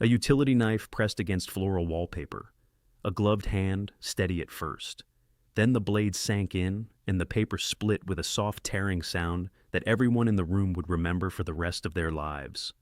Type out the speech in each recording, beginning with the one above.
A utility knife pressed against floral wallpaper. A gloved hand, steady at first. Then the blade sank in, and the paper split with a soft tearing sound that everyone in the room would remember for the rest of their lives.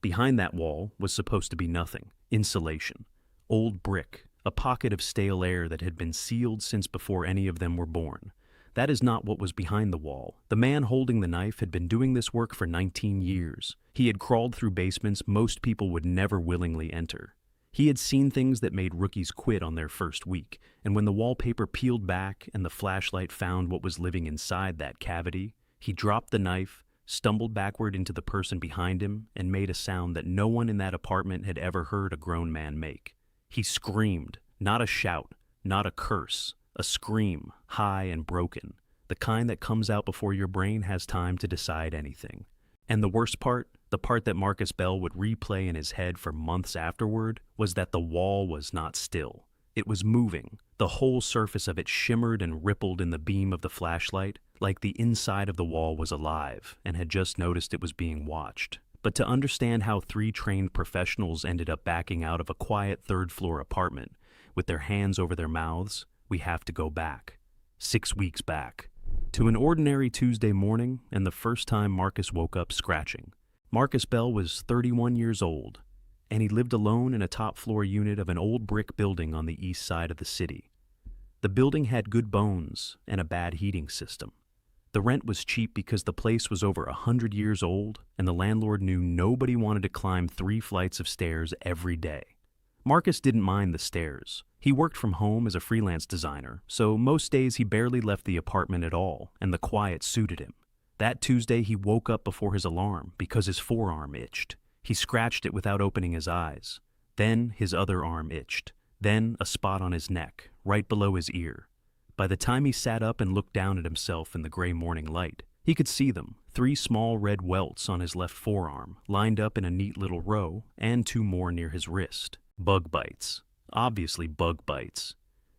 Behind that wall was supposed to be nothing. Insulation. Old brick. A pocket of stale air that had been sealed since before any of them were born. That is not what was behind the wall. The man holding the knife had been doing this work for 19 years. He had crawled through basements most people would never willingly enter. He had seen things that made rookies quit on their first week, and when the wallpaper peeled back and the flashlight found what was living inside that cavity, he dropped the knife, stumbled backward into the person behind him, and made a sound that no one in that apartment had ever heard a grown man make. He screamed, not a shout, not a curse, a scream, high and broken, the kind that comes out before your brain has time to decide anything. And the worst part, the part that Marcus Bell would replay in his head for months afterward, was that the wall was not still. It was moving. The whole surface of it shimmered and rippled in the beam of the flashlight, like the inside of the wall was alive and had just noticed it was being watched. But to understand how 3 trained professionals ended up backing out of a quiet third-floor apartment with their hands over their mouths, we have to go back. 6 weeks back. To an ordinary Tuesday morning and the first time Marcus woke up scratching. Marcus Bell was 31 years old, and he lived alone in a top-floor unit of an old brick building on the east side of the city. The building had good bones and a bad heating system. The rent was cheap because the place was over 100 years old, and the landlord knew nobody wanted to climb 3 flights of stairs every day. Marcus didn't mind the stairs. He worked from home as a freelance designer, so most days he barely left the apartment at all, and the quiet suited him. That Tuesday he woke up before his alarm because his forearm itched. He scratched it without opening his eyes. Then his other arm itched. Then a spot on his neck, right below his ear. By the time he sat up and looked down at himself in the gray morning light, he could see them, 3 small red welts on his left forearm, lined up in a neat little row, and 2 more near his wrist. Bug bites. Obviously bug bites.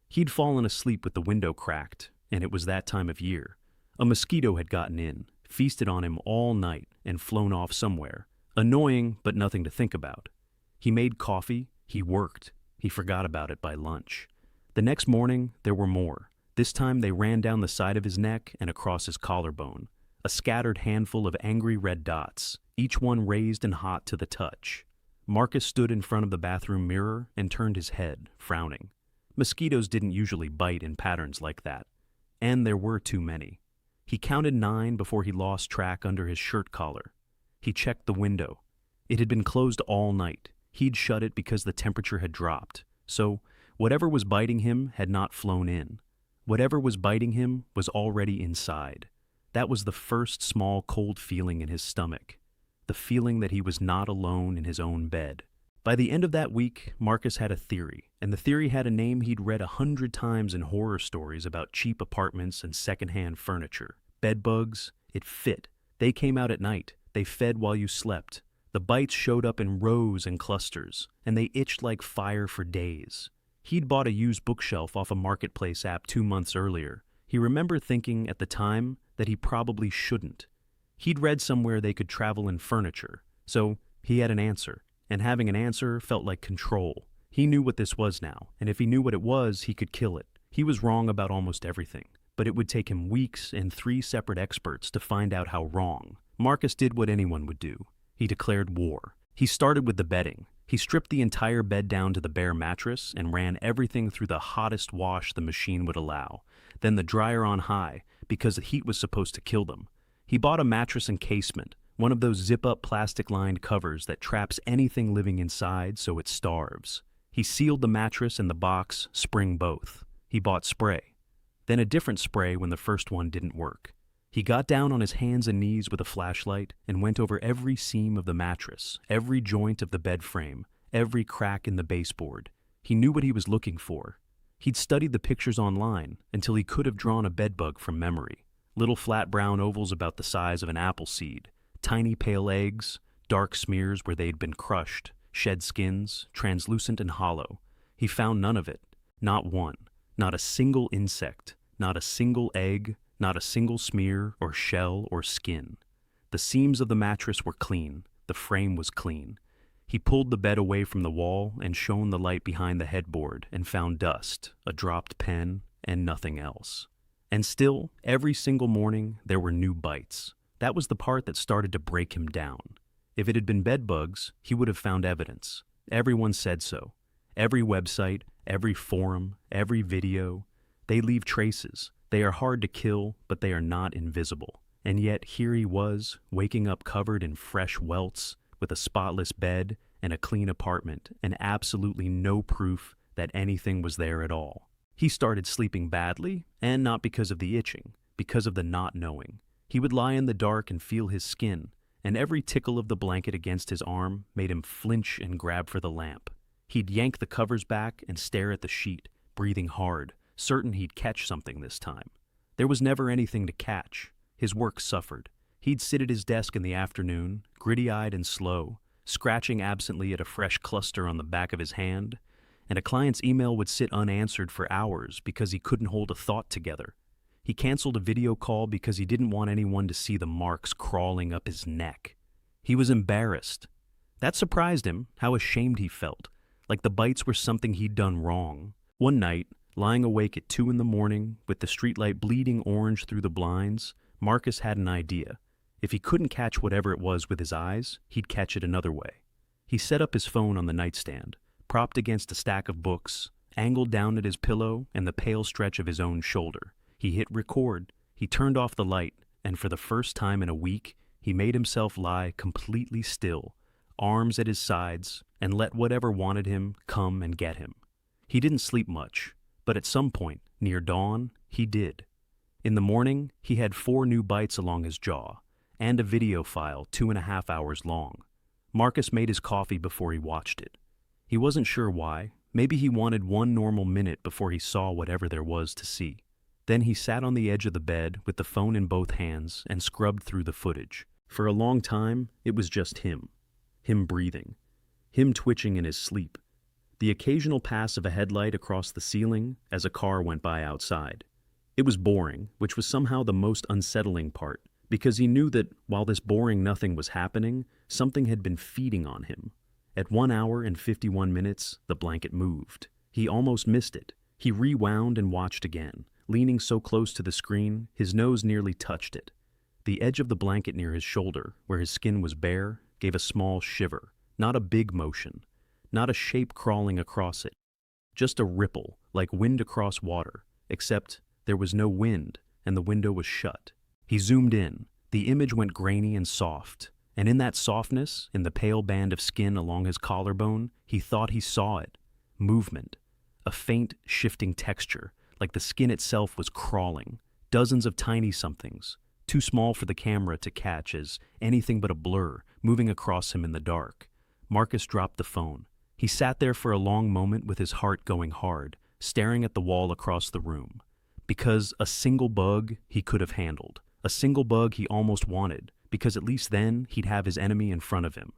He'd fallen asleep with the window cracked, and it was that time of year. A mosquito had gotten in, feasted on him all night, and flown off somewhere. Annoying, but nothing to think about. He made coffee, he worked, he forgot about it by lunch. The next morning, there were more. This time they ran down the side of his neck and across his collarbone. A scattered handful of angry red dots, each one raised and hot to the touch. Marcus stood in front of the bathroom mirror and turned his head, frowning. Mosquitoes didn't usually bite in patterns like that. And there were too many. He counted 9 before he lost track under his shirt collar. He checked the window. It had been closed all night. He'd shut it because the temperature had dropped. So, whatever was biting him had not flown in. Whatever was biting him was already inside. That was the first small cold feeling in his stomach. The feeling that he was not alone in his own bed. By the end of that week, Marcus had a theory, and the theory had a name he'd read 100 times in horror stories about cheap apartments and secondhand furniture. Bedbugs. It fit. They came out at night. They fed while you slept. The bites showed up in rows and clusters, and they itched like fire for days. He'd bought a used bookshelf off a marketplace app 2 months earlier. He remembered thinking at the time that he probably shouldn't. He'd read somewhere they could travel in furniture, so he had an answer, and having an answer felt like control. He knew what this was now, and if he knew what it was, he could kill it. He was wrong about almost everything, but it would take him weeks and 3 separate experts to find out how wrong. Marcus did what anyone would do. He declared war. He started with the bedding. He stripped the entire bed down to the bare mattress and ran everything through the hottest wash the machine would allow, then the dryer on high, because the heat was supposed to kill them. He bought a mattress encasement, one of those zip-up plastic-lined covers that traps anything living inside so it starves. He sealed the mattress and the box, spring both. He bought spray. Then a different spray when the first one didn't work. He got down on his hands and knees with a flashlight and went over every seam of the mattress, every joint of the bed frame, every crack in the baseboard. He knew what he was looking for. He'd studied the pictures online until he could have drawn a bedbug from memory. Little flat brown ovals about the size of an apple seed, tiny pale eggs, dark smears where they'd been crushed, shed skins, translucent and hollow. He found none of it. Not one. Not a single insect. Not a single egg. Not a single smear or shell or skin. The seams of the mattress were clean. The frame was clean. He pulled the bed away from the wall and shone the light behind the headboard and found dust, a dropped pen, and nothing else. And still, every single morning, there were new bites. That was the part that started to break him down. If it had been bedbugs, he would have found evidence. Everyone said so. Every website, every forum, every video, they leave traces. They are hard to kill, but they are not invisible. And yet here he was, waking up covered in fresh welts, with a spotless bed and a clean apartment, and absolutely no proof that anything was there at all. He started sleeping badly, and not because of the itching, because of the not knowing. He would lie in the dark and feel his skin, and every tickle of the blanket against his arm made him flinch and grab for the lamp. He'd yank the covers back and stare at the sheet, breathing hard, certain he'd catch something this time. There was never anything to catch. His work suffered. He'd sit at his desk in the afternoon, gritty-eyed and slow, scratching absently at a fresh cluster on the back of his hand, and a client's email would sit unanswered for hours because he couldn't hold a thought together. He canceled a video call because he didn't want anyone to see the marks crawling up his neck. He was embarrassed. That surprised him, how ashamed he felt, like the bites were something he'd done wrong. One night, lying awake at 2 a.m, with the streetlight bleeding orange through the blinds, Marcus had an idea. If he couldn't catch whatever it was with his eyes, he'd catch it another way. He set up his phone on the nightstand, propped against a stack of books, angled down at his pillow and the pale stretch of his own shoulder. He hit record, he turned off the light, and for the first time in a week, he made himself lie completely still, arms at his sides, and let whatever wanted him come and get him. He didn't sleep much, but at some point, near dawn, he did. In the morning, he had 4 new bites along his jaw, and a video file 2.5 hours long. Marcus made his coffee before he watched it. He wasn't sure why. Maybe he wanted 1 normal minute before he saw whatever there was to see. Then he sat on the edge of the bed with the phone in both hands and scrubbed through the footage. For a long time, it was just him. Him breathing. Him twitching in his sleep. The occasional pass of a headlight across the ceiling as a car went by outside. It was boring, which was somehow the most unsettling part, because he knew that while this boring nothing was happening, something had been feeding on him. At 1 hour and 51 minutes, the blanket moved. He almost missed it. He rewound and watched again, leaning so close to the screen, his nose nearly touched it. The edge of the blanket near his shoulder, where his skin was bare, gave a small shiver, not a big motion, not a shape crawling across it, just a ripple, like wind across water, except there was no wind, and the window was shut. He zoomed in. The image went grainy and soft, and in that softness, in the pale band of skin along his collarbone, he thought he saw it. Movement. A faint, shifting texture, like the skin itself was crawling. Dozens of tiny somethings, too small for the camera to catch as anything but a blur, moving across him in the dark. Marcus dropped the phone. He sat there for a long moment with his heart going hard, staring at the wall across the room. Because a single bug he could have handled. A single bug he almost wanted, because at least then he'd have his enemy in front of him.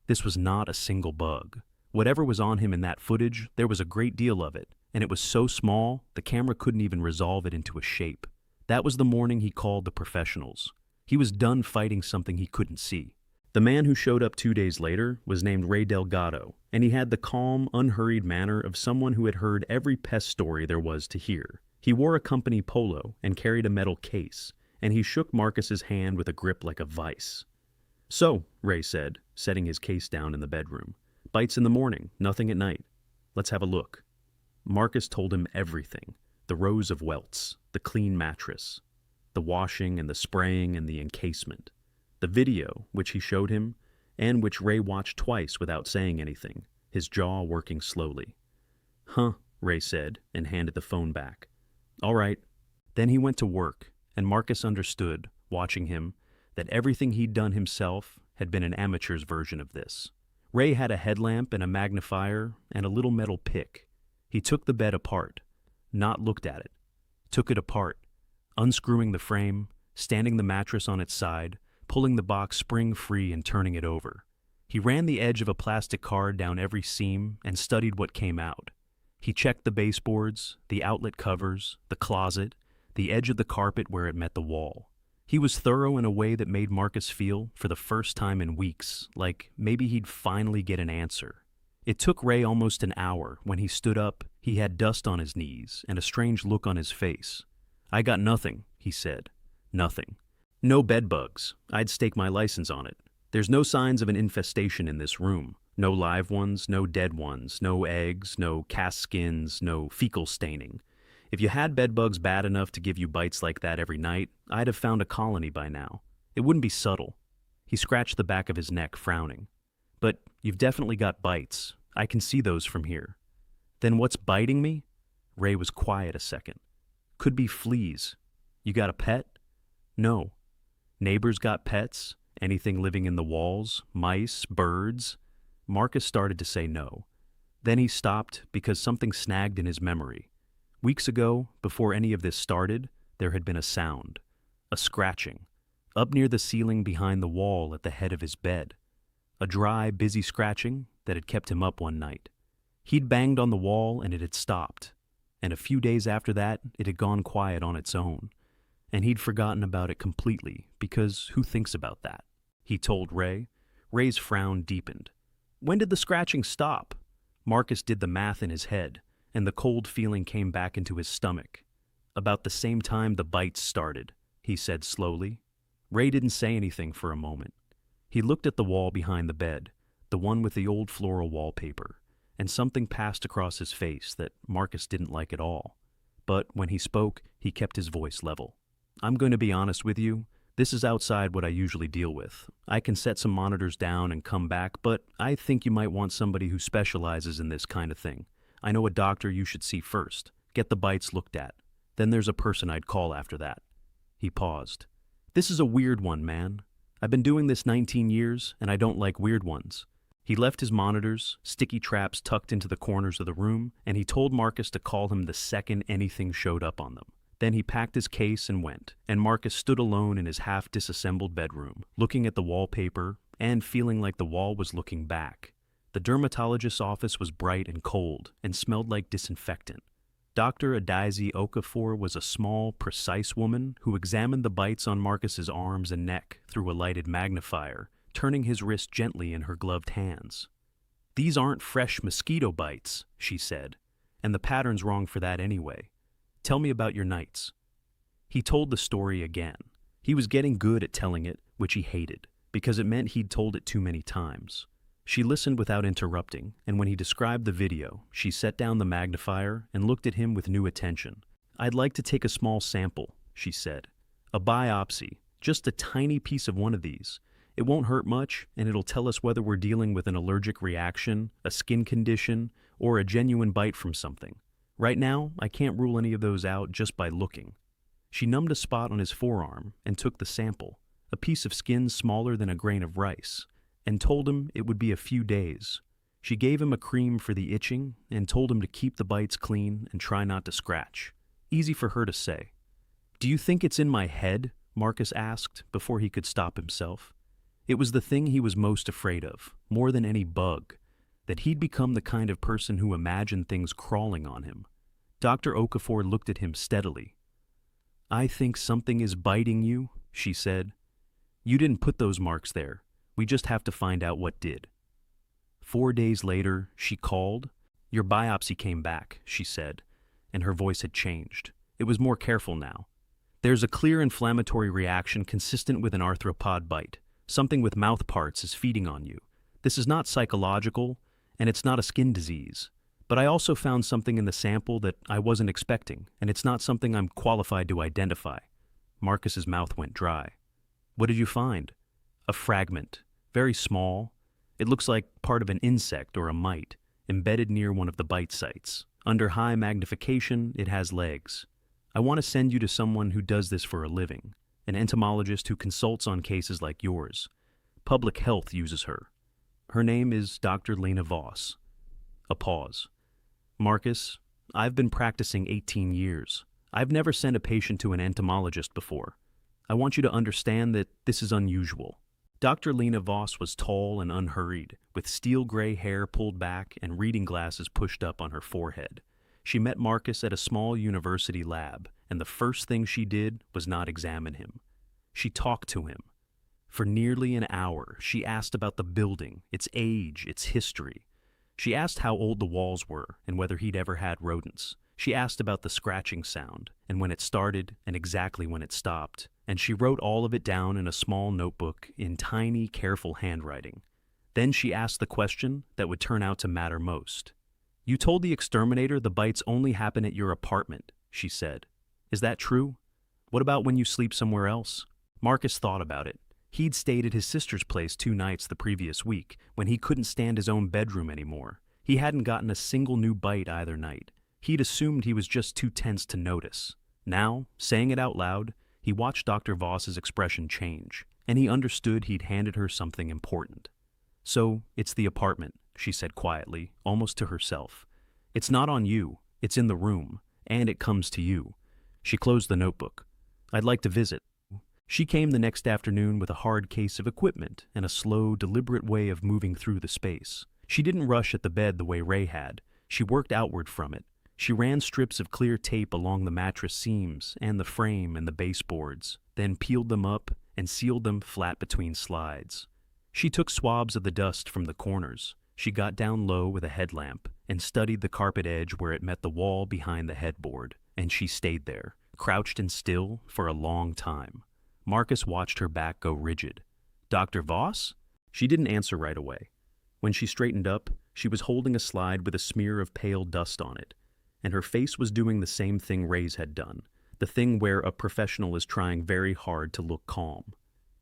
This was not a single bug. Whatever was on him in that footage, there was a great deal of it, and it was so small, the camera couldn't even resolve it into a shape. That was the morning he called the professionals. He was done fighting something he couldn't see. The man who showed up 2 days later was named Ray Delgado, and he had the calm, unhurried manner of someone who had heard every pest story there was to hear. He wore a company polo and carried a metal case, and he shook Marcus's hand with a grip like a vice. "So," Ray said, setting his case down in the bedroom, "bites in the morning, nothing at night. Let's have a look." Marcus told him everything. The rows of welts, the clean mattress, the washing and the spraying and the encasement. The video, which he showed him, and which Ray watched twice without saying anything, his jaw working slowly. "Huh," Ray said, and handed the phone back. "All right." Then he went to work, and Marcus understood, watching him, that everything he'd done himself had been an amateur's version of this. Ray had a headlamp and a magnifier and a little metal pick. He took the bed apart, not looked at it, took it apart, unscrewing the frame, standing the mattress on its side, pulling the box spring-free and turning it over. He ran the edge of a plastic card down every seam and studied what came out. He checked the baseboards, the outlet covers, the closet, the edge of the carpet where it met the wall. He was thorough in a way that made Marcus feel, for the first time in weeks, like maybe he'd finally get an answer. It took Ray almost an hour. When he stood up, he had dust on his knees and a strange look on his face. "I got nothing," he said. "Nothing. No bedbugs. I'd stake my license on it. There's no signs of an infestation in this room. No live ones, no dead ones, no eggs, no cast skins, no fecal staining. If you had bedbugs bad enough to give you bites like that every night, I'd have found a colony by now. It wouldn't be subtle." He scratched the back of his neck, frowning. "But you've definitely got bites. I can see those from here." "Then what's biting me?" Ray was quiet a second. "Could be fleas. You got a pet?" "No." "Neighbors got pets? Anything living in the walls? Mice? Birds?" Marcus started to say no. Then he stopped because something snagged in his memory. Weeks ago, before any of this started, there had been a sound. A scratching. Up near the ceiling behind the wall at the head of his bed. A dry, busy scratching that had kept him up one night. He'd banged on the wall and it had stopped. And a few days after that, it had gone quiet on its own. And he'd forgotten about it completely, because who thinks about that? He told Ray. Ray's frown deepened. "When did the scratching stop?" Marcus did the math in his head, and the cold feeling came back into his stomach. "About the same time the bites started," he said slowly. Ray didn't say anything for a moment. He looked at the wall behind the bed, the one with the old floral wallpaper, and something passed across his face that Marcus didn't like at all. But when he spoke, he kept his voice level. "I'm going to be honest with you. This is outside what I usually deal with. I can set some monitors down and come back, but I think you might want somebody who specializes in this kind of thing. I know a doctor you should see first. Get the bites looked at. Then there's a person I'd call after that." He paused. "This is a weird one, man. I've been doing this 19 years, and I don't like weird ones." He left his monitors, sticky traps tucked into the corners of the room, and he told Marcus to call him the second anything showed up on them. Then he packed his case and went, and Marcus stood alone in his half-disassembled bedroom, looking at the wallpaper and feeling like the wall was looking back. The dermatologist's office was bright and cold and smelled like disinfectant. Dr. Adaizi Okafor was a small, precise woman who examined the bites on Marcus's arms and neck through a lighted magnifier, turning his wrist gently in her gloved hands. "These aren't fresh mosquito bites," she said, "and the pattern's wrong for that anyway. Tell me about your nights." He told the story again. He was getting good at telling it, which he hated, because it meant he'd told it too many times. She listened without interrupting, and when he described the video, she set down the magnifier and looked at him with new attention. "I'd like to take a small sample," she said. "A biopsy, just a tiny piece of one of these. It won't hurt much, and it'll tell us whether we're dealing with an allergic reaction, a skin condition, or a genuine bite from something. Right now, I can't rule any of those out just by looking." She numbed a spot on his forearm and took the sample, a piece of skin smaller than a grain of rice, and told him it would be a few days. She gave him a cream for the itching and told him to keep the bites clean and try not to scratch. Easy for her to say. "Do you think it's in my head?" Marcus asked before he could stop himself. It was the thing he was most afraid of, more than any bug, that he'd become the kind of person who imagined things crawling on him. Dr. Okafor looked at him steadily. "I think something is biting you," she said. "You didn't put those marks there. We just have to find out what did." 4 days later, she called. "Your biopsy came back," she said, and her voice had changed. It was more careful now. "There's a clear inflammatory reaction consistent with an arthropod bite. Something with mouth parts is feeding on you. This is not psychological, and it's not a skin disease. But I also found something in the sample that I wasn't expecting, and it's not something I'm qualified to identify." Marcus's mouth went dry. "What did you find?" "A fragment. Very small. It looks like part of an insect or a mite, embedded near one of the bite sites. Under high magnification, it has legs. I want to send you to someone who does this for a living, an entomologist who consults on cases like yours. Public health uses her. Her name is Dr. Lena Voss." A pause. "Marcus, I've been practicing 18 years. I've never sent a patient to an entomologist before. I want you to understand that this is unusual." Dr. Lena Voss was tall and unhurried, with steel-gray hair pulled back and reading glasses pushed up on her forehead. She met Marcus at a small university lab, and the first thing she did was not examine him. She talked to him. For nearly an hour, she asked about the building, its age, its history. She asked how old the walls were and whether he'd ever had rodents. She asked about the scratching sound and when it started and exactly when it stopped. And she wrote all of it down in a small notebook in tiny, careful handwriting. Then she asked the question that would turn out to matter most. "You told the exterminator the bites only happen at your apartment," she said. "Is that true? What about when you sleep somewhere else?" Marcus thought about it. He'd stayed at his sister's place 2 nights the previous week, when he couldn't stand his own bedroom anymore. He hadn't gotten a single new bite either night. He'd assumed he was just too tense to notice. Now, saying it out loud, he watched Dr. Voss's expression change, and he understood he'd handed her something important. "So, it's the apartment," she said quietly, almost to herself. "It's not on you, it's in the room, and it comes to you." She closed the notebook. "I'd like to visit." She came the next afternoon with a hard case of equipment and a slow, deliberate way of moving through the space. She didn't rush at the bed the way Ray had. She worked outward from it. She ran strips of clear tape along the mattress seams and the frame and the baseboards, then peeled them up and sealed them flat between slides. She took swabs of the dust from the corners. She got down low with a headlamp and studied the carpet edge where it met the wall behind the headboard, and she stayed there, crouched and still, for a long time. Marcus watched her back go rigid. "Dr. Voss?" She didn't answer right away. When she straightened up, she was holding a slide with a smear of pale dust on it, and her face was doing the same thing Ray's had done, the thing where a professional is trying very hard to look calm.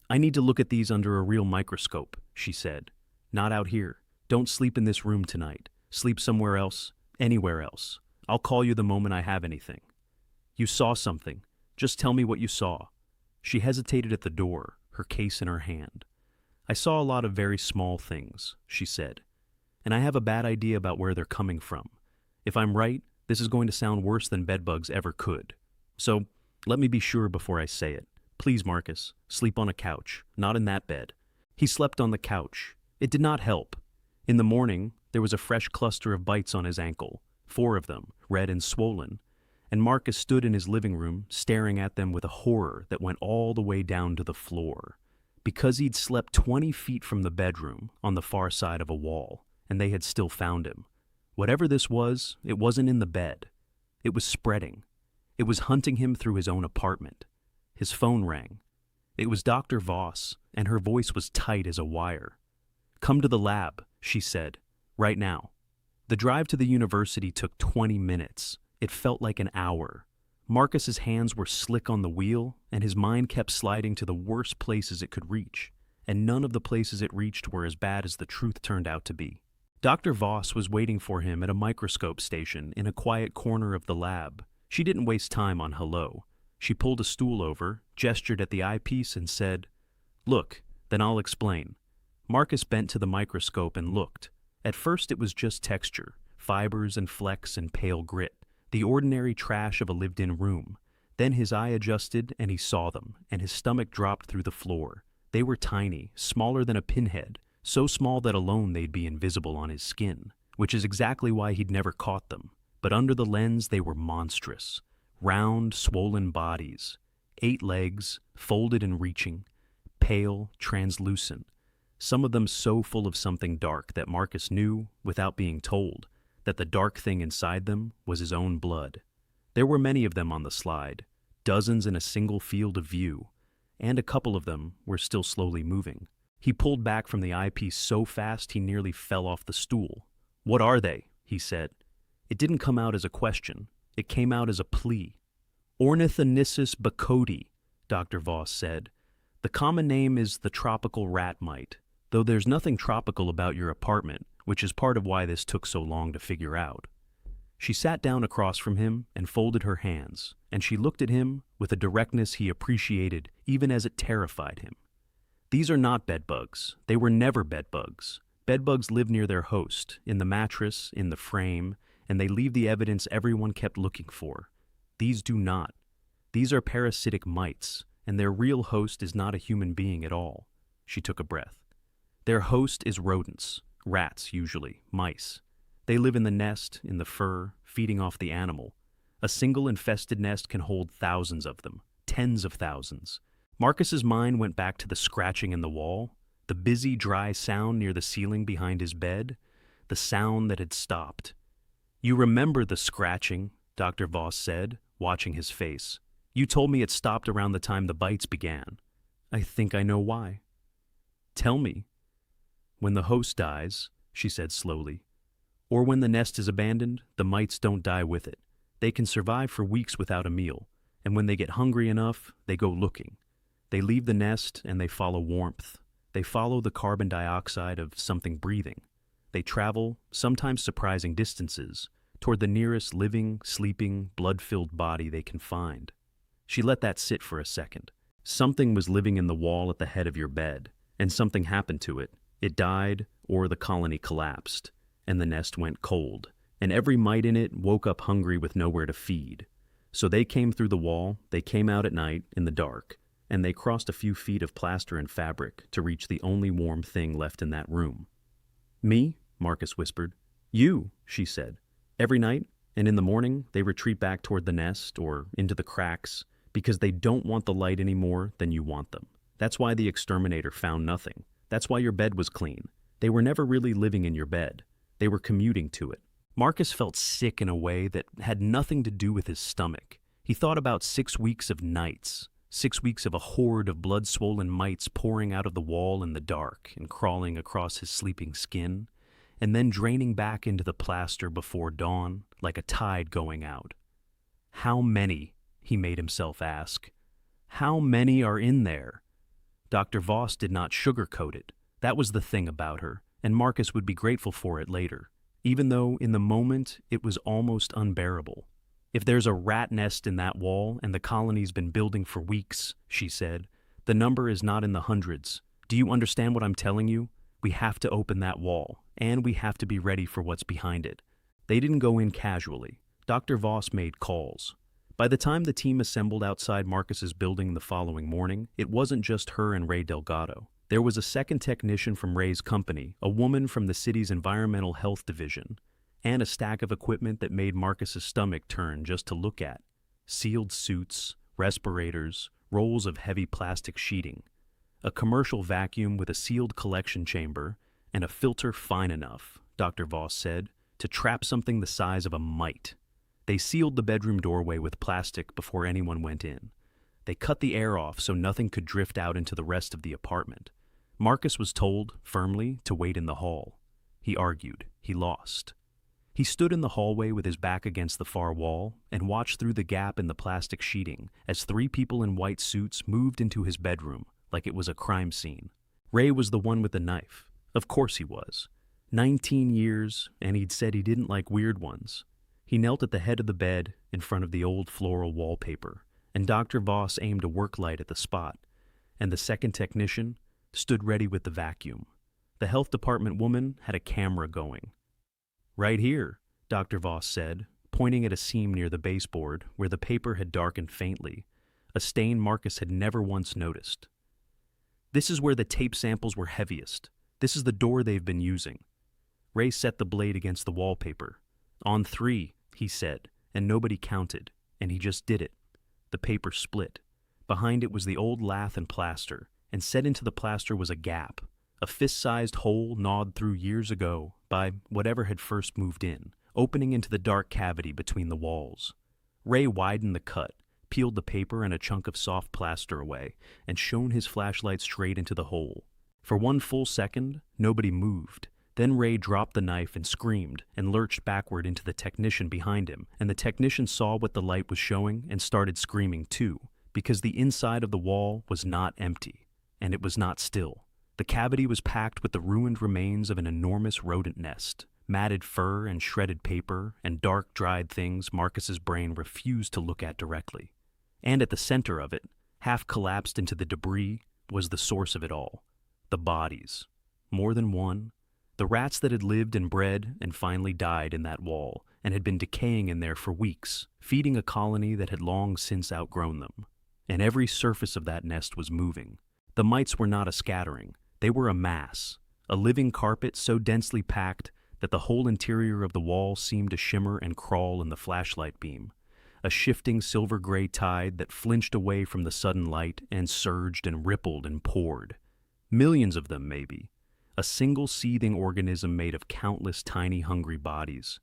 "I need to look at these under a real microscope," she said. "Not out here. Don't sleep in this room tonight. Sleep somewhere else, anywhere else. I'll call you the moment I have anything." "You saw something. Just tell me what you saw." She hesitated at the door, her case in her hand. "I saw a lot of very small things," she said. "And I have a bad idea about where they're coming from. If I'm right, this is going to sound worse than bedbugs ever could. So, let me be sure before I say it. Please, Marcus, sleep on a couch, not in that bed." He slept on the couch. It did not help. In the morning, there was a fresh cluster of bites on his ankle, 4 of them, red and swollen, and Marcus stood in his living room, staring at them with a horror that went all the way down to the floor. Because he'd slept 20 feet from the bedroom, on the far side of a wall, and they had still found him. Whatever this was, it wasn't in the bed. It was spreading. It was hunting him through his own apartment. His phone rang. It was Dr. Voss, and her voice was tight as a wire. "Come to the lab," she said, "right now." The drive to the university took 20 minutes. It felt like an hour. Marcus's hands were slick on the wheel, and his mind kept sliding to the worst places it could reach, and none of the places it reached were as bad as the truth turned out to be. Dr. Voss was waiting for him at a microscope station in a quiet corner of the lab. She didn't waste time on hello. She pulled a stool over, gestured at the eyepiece, and said, "Look, then I'll explain." Marcus bent to the microscope and looked. At first it was just texture, fibers and flecks and pale grit, the ordinary trash of a lived-in room. Then his eye adjusted and he saw them, and his stomach dropped through the floor. They were tiny, smaller than a pinhead, so small that alone they'd be invisible on his skin, which is exactly why he'd never caught them. But under the lens they were monstrous. Round, swollen bodies, 8 legs, folded and reaching, pale, translucent, some of them so full of something dark that Marcus knew, without being told, that the dark thing inside them was his own blood. There were many of them on the slide, dozens in a single field of view, and a couple of them were still slowly moving. He pulled back from the eyepiece so fast he nearly fell off the stool. "What are they?" he said. It didn't come out as a question. It came out as a plea. "Ornithonissus bacodi," Dr. Voss said. "The common name is the tropical rat mite, though there's nothing tropical about your apartment, which is part of why this took so long to figure out." She sat down across from him and folded her hands, and she looked at him with a directness he appreciated even as it terrified him. "These are not bedbugs. They were never bedbugs. Bedbugs live near their host, in the mattress, in the frame, and they leave the evidence everyone kept looking for. These do not. These are parasitic mites, and their real host is not a human being at all." She took a breath. "Their host is rodents, rats usually, mice. They live in the nest, in the fur, feeding off the animal. A single infested nest can hold thousands of them, tens of thousands. Marcus's mind went back to the scratching in the wall, the busy, dry sound near the ceiling behind his bed, the sound that had stopped. "You remember the scratching," Dr. Voss said, watching his face. "You told me it stopped around the time the bites began. I think I know why." "Tell me." "When the host dies," she said slowly, "or when the nest is abandoned, the mites don't die with it. They can survive for weeks without a meal, and when they get hungry enough, they go looking. They leave the nest and they follow warmth. They follow the carbon dioxide of something breathing. They travel, sometimes surprising distances, toward the nearest living, sleeping, blood-filled body they can find." She let that sit for a second. Something was living in the wall at the head of your bed, and something happened to it. It died, or the colony collapsed, and the nest went cold, and every mite in it woke up hungry with nowhere to feed. So they came through the wall, they came out at night, in the dark, and they crossed a few feet of plaster and fabric to reach the only warm thing left in that room. "Me?" Marcus whispered. "You," she said. "Every night, and in the morning, they retreat back toward the nest, or into the cracks, because they don't want the light any more than you want them. That's why the exterminator found nothing. That's why your bed was clean. They were never really living in your bed. They were commuting to it." Marcus felt sick in a way that had nothing to do with his stomach. He thought about 6 weeks of nights, 6 weeks of a horde of blood-swollen mites pouring out of the wall in the dark and crawling across his sleeping skin, and then draining back into the plaster before dawn, like a tide going out. How many, he made himself ask. How many are in there? Dr. Voss did not sugarcoat it. That was the thing about her, and Marcus would be grateful for it later, even though in the moment it was almost unbearable. "If there's a rat nest in that wall and the colony's been building for weeks," she said, "the number is not in the hundreds. Do you understand what I'm telling you? We have to open that wall, and we have to be ready for what's behind it." They didn't go in casually. Dr. Voss made calls. By the time the team assembled outside Marcus's building the following morning, it wasn't just her and Ray Delgado. There was a second technician from Ray's company, a woman from the city's environmental health division, and a stack of equipment that made Marcus's stomach turn just to look at. Sealed suits, respirators, rolls of heavy plastic sheeting, a commercial vacuum with a sealed collection chamber, and a filter fine enough, Dr. Voss said, to trap something the size of a mite. They sealed the bedroom doorway with plastic before anyone went in. They cut the air off so nothing could drift out into the rest of the apartment. Marcus was told, firmly, to wait in the hall. He argued. He lost. He stood in the hallway with his back against the far wall and watched through the gap in the plastic sheeting as 3 people in white suits moved into his bedroom like it was a crime scene. Ray was the one with the knife. Of course he was. 19 years, and he'd said he didn't like weird ones. He knelt at the head of the bed in front of the old floral wallpaper, and Dr. Voss aimed a work light at the spot, and the second technician stood ready with the vacuum. The health department woman had a camera going. "Right here," Dr. Voss said, pointing at a seam near the baseboard where the paper had darkened faintly, a stain Marcus had never once noticed. "This is where the tape samples were heaviest. This is the door they've been using." Ray set the blade against the wallpaper. "On 3, he said, and nobody counted, and he just did it. The paper split. Behind it was the old lath and plaster, and set into the plaster was a gap, a fist-sized hole gnawed through years ago by whatever had first moved in, opening into the dark cavity between the walls. Ray widened the cut, peeled the paper and a chunk of soft plaster away, and shone his flashlight straight into the hole. For 1 full second, nobody moved. Then Ray dropped the knife and screamed and lurched backward into the technician behind him, and the technician saw what the light was showing and started screaming too, because the inside of the wall was not empty, and it was not still. The cavity was packed with the ruined remains of an enormous rodent nest, matted fur and shredded paper and dark, dried things Marcus's brain refused to look at directly. And at the center of it, half collapsed into the debris, was the source of it all. The bodies. More than one. The rats that had lived and bred and finally died in that wall and had been decaying in there for weeks, feeding a colony that had long since outgrown them. And every surface of that nest was moving. The mites were not a scattering. They were a mass, a living carpet so densely packed that the whole interior of the wall seemed to shimmer and crawl in the flashlight beam, a shifting silver-gray tide that flinched away from the sudden light and surged and rippled and poured. Millions of them, maybe. A single seething organism made of countless tiny hungry bodies.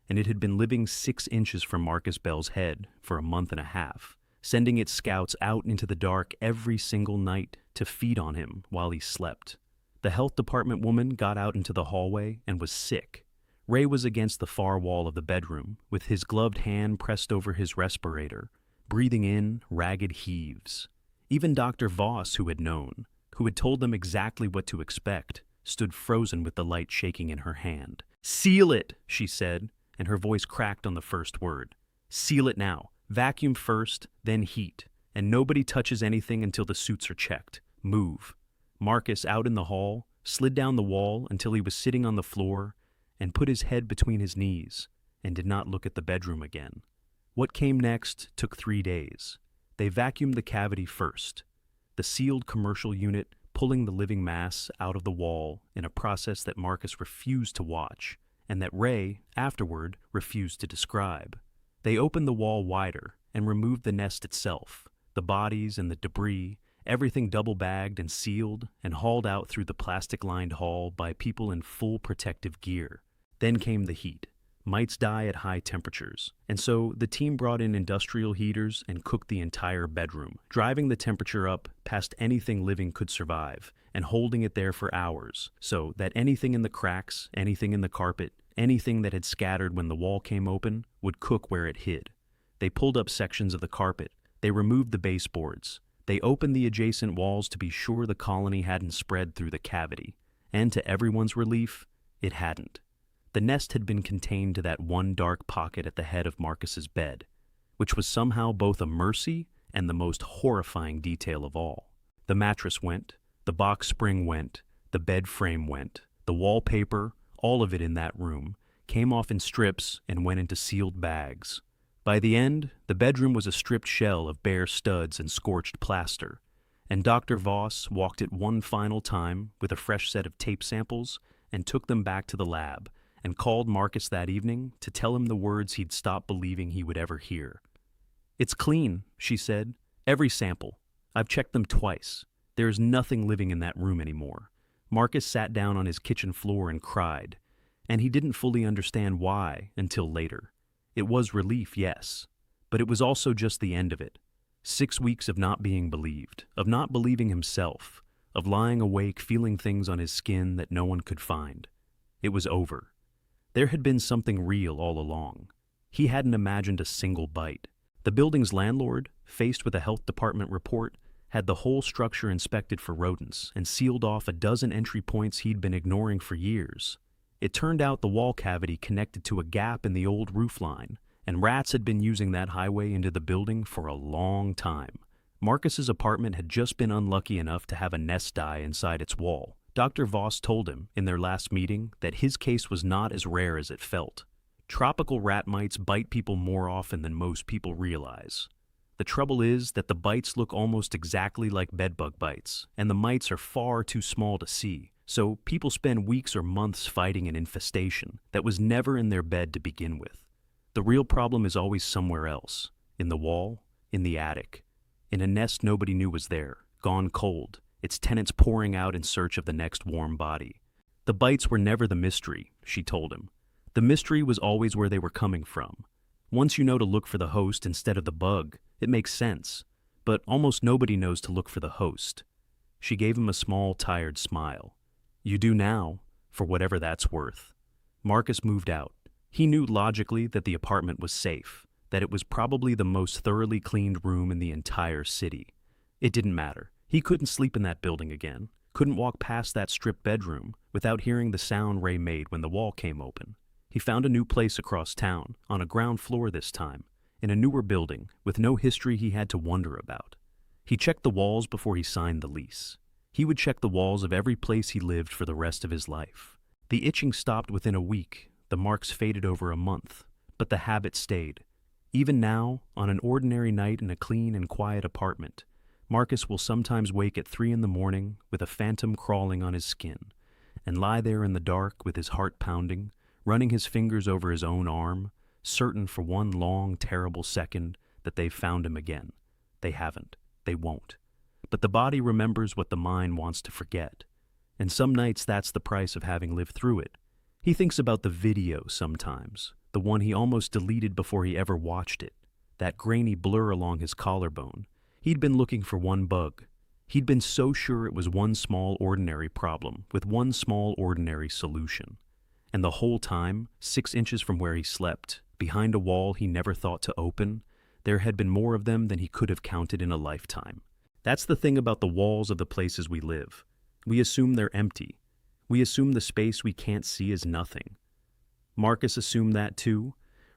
And it had been living 6 inches from Marcus Bell's head for a month and a half, sending its scouts out into the dark every single night to feed on him while he slept. The health department woman got out into the hallway and was sick. Ray was against the far wall of the bedroom, with his gloved hand pressed over his respirator, breathing in ragged heaves. Even Dr. Voss, who had known, who had told them exactly what to expect, stood frozen with the light shaking in her hand. "Seal it," she said, and her voice cracked on the first word. "Seal it now. Vacuum first, then heat. And nobody touches anything until the suits are checked. Move." Marcus, out in the hall, slid down the wall until he was sitting on the floor and put his head between his knees and did not look at the bedroom again. What came next took 3 days. They vacuumed the cavity first, the sealed commercial unit pulling the living mass out of the wall in a process that Marcus refused to watch and that Ray, afterward, refused to describe. They opened the wall wider and removed the nest itself, the bodies and the debris, everything double-bagged and sealed and hauled out through the plastic-lined hall by people in full protective gear. Then came the heat. Mites die at high temperatures, and so the team brought in industrial heaters and cooked the entire bedroom, driving the temperature up past anything living could survive and holding it there for hours, so that anything in the cracks, anything in the carpet, anything that had scattered when the wall came open would cook where it hid. They pulled up sections of the carpet. They removed the baseboards. They opened the adjacent walls to be sure the colony hadn't spread through the cavity, and to everyone's relief, it hadn't. The nest had been contained to that one dark pocket at the head of Marcus's bed, which was somehow both a mercy and the most horrifying detail of all. The mattress went, the box spring went, the bed frame went, the wallpaper, all of it in that room, came off in strips and went into sealed bags. By the end, the bedroom was a stripped shell of bare studs and scorched plaster, and Dr. Voss walked it one final time with a fresh set of tape samples and took them back to the lab and called Marcus that evening to tell him the words he'd stopped believing he would ever hear. "It's clean," she said. "Every sample. I've checked them twice. There is nothing living in that room anymore." Marcus sat down on his kitchen floor and cried, and he didn't fully understand why until later. It was relief, yes, but it was also just the end of it. 6 weeks of not being believed, of not believing himself, of lying awake feeling things on his skin that no one could find. It was over. There had been something real all along. He hadn't imagined a single bite. The building's landlord, faced with a health department report, had the whole structure inspected for rodents and sealed off a dozen entry points he'd been ignoring for years. It turned out the wall cavity connected to a gap in the old roof line, and rats had been using that highway into the building for a long time. Marcus's apartment had just been unlucky enough to have a nest die inside its wall. Dr. Voss told him in their last meeting that his case was not as rare as it felt. Tropical rat mites bite people more often than most people realize. The trouble is that the bites look almost exactly like bedbug bites, and the mites are far too small to see, so people spend weeks or months fighting an infestation that was never in their bed to begin with. The real problem is always somewhere else, in the wall, in the attic, in a nest nobody knew was there, gone cold, its tenants pouring out in search of the next warm body. The bites were never the mystery, she told him. The mystery was always where they were coming from. Once you know to look for the host instead of the bug, it makes sense, but almost nobody knows to look for the host. She gave him a small, tired smile. You do now, for whatever that's worth. Marcus moved out. He knew logically that the apartment was safe, that it was probably the most thoroughly cleaned room in the entire city. It didn't matter. He couldn't sleep in that building again, couldn't walk past that stripped bedroom without hearing the sound Ray made when the wall came open. He found a new place across town, on a ground floor this time, in a newer building with no history he had to wonder about. He checked the walls before he signed the lease. He would check the walls of every place he lived for the rest of his life. The itching stopped within a week, the marks faded over a month, but the habit stayed. Even now, on an ordinary night in a clean and quiet apartment, Marcus will sometimes wake at 3 in the morning with a phantom crawling on his skin, and lie there in the dark with his heart pounding, running his fingers over his own arm, certain for one long, terrible second that they've found him again. They haven't. They won't. But the body remembers what the mind wants to forget. And some nights that's the price of having lived through it. He thinks about the video sometimes, the one he almost deleted before he ever watched it, that grainy blur along his collarbone. He'd been looking for one bug. He'd been so sure it was one small ordinary problem with one small ordinary solution. And the whole time, 6 inches from where he slept, behind a wall he never thought to open, there had been more of them than he could have counted in a lifetime. That's the thing about the walls of the places we live. We assume they're empty. We assume the space we can't see is nothing. Marcus assumed that too,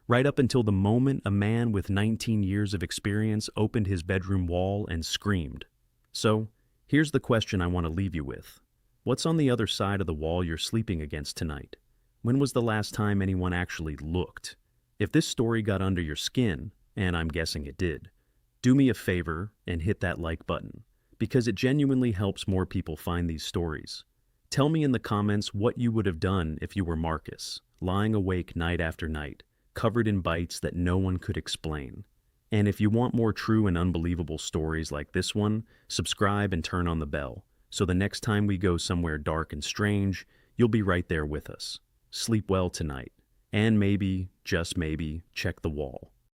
right up until the moment a man with 19 years of experience opened his bedroom wall and screamed. So, here's the question I want to leave you with. What's on the other side of the wall you're sleeping against tonight? When was the last time anyone actually looked? If this story got under your skin, and I'm guessing it did, do me a favor and hit that like button, because it genuinely helps more people find these stories. Tell me in the comments what you would have done if you were Marcus, lying awake night after night, covered in bites that no one could explain. And if you want more true and unbelievable stories like this one, subscribe and turn on the bell, so the next time we go somewhere dark and strange, you'll be right there with us. Sleep well tonight, and maybe, just maybe, check the wall.